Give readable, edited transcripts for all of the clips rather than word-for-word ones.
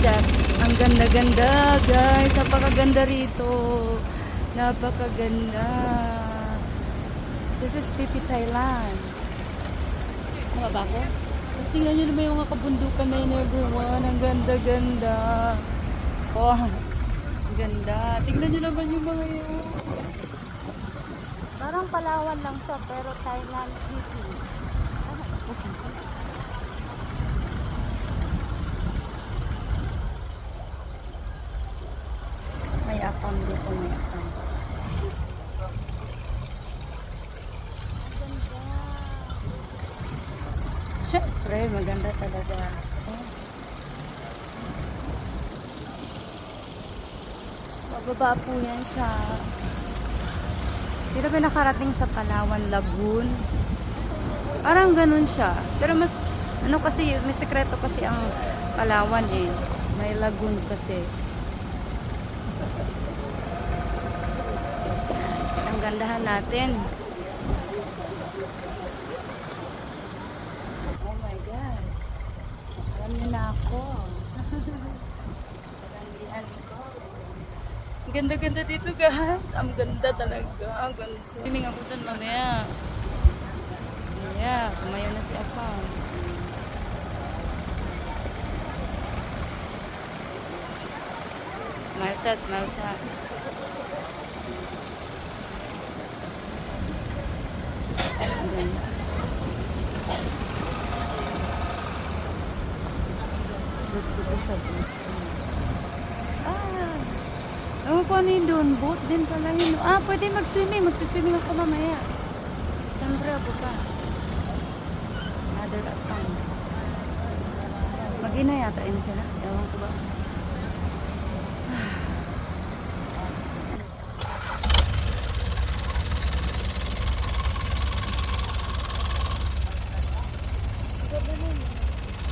that. Ang ganda-ganda, guys. Napakaganda rito. Napakaganda. This is Phi Phi, Thailand. Tama ba ako? Tapos tingnan nyo naman yung mga kabundukan na yun, everyone. Ang ganda-ganda. Oh, ang ganda. Tingnan nyo naman yung mga yun. Parang Palawan lang siya, pero Thailand City. May account dito, may account. Siyempre, maganda talaga. Bababa po yan siya. Sila ba nakarating sa Palawan Lagoon? Parang ganun siya. Pero mas, ano kasi, may sekreto kasi ang Palawan eh. May lagoon kasi. Ang gandahan natin. Oh my God. Alam niyo na ako. Kagandihan ko. Ang ganda-ganda dito, guys. Ang ganda talaga. Ang ganda. Timing ako dyan mamaya. Yeah, kumayo na si Apam. Smile siya, smile siya. Ang ganda. Dito sa boat. Ewan ko ano yun doon. Boat din pala yun. Ah, pwede mag-swimming. Magsiswimming ako mamaya. Siyempre ako pa. Another account. Mag-ina yata yun sila. Ewan ko ba.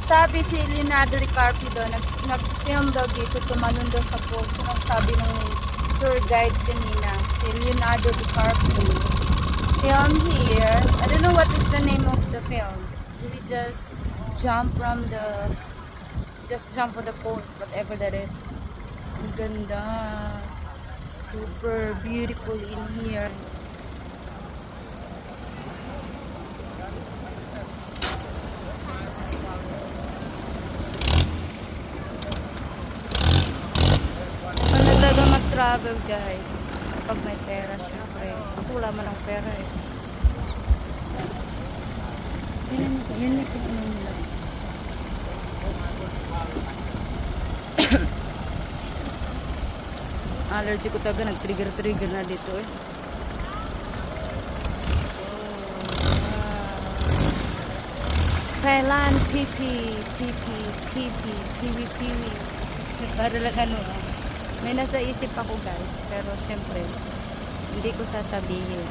Sabi si Leonardo DiCaprio doon, nag-film daw dito, tumalon daw sa post. Sabi ng tour guide kanina, si Leonardo DiCaprio. Film here. I don't know what is the name of the film. He just jump from the, jump on the post, whatever that is. Ang ganda. Super beautiful in here. Mag-travel, guys, kapag may pera, syempre. Ako wala man ang pera eh. Yun na yung ano nila. Allergy ko talaga, nag-trigger na dito eh. Thailand, Phi Phi, Phi Phi, Phi Phi, Phi Phi, Phi Phi. Para lang ano ah. May nasa isip ako, guys, pero syempre hindi ko sasabihin.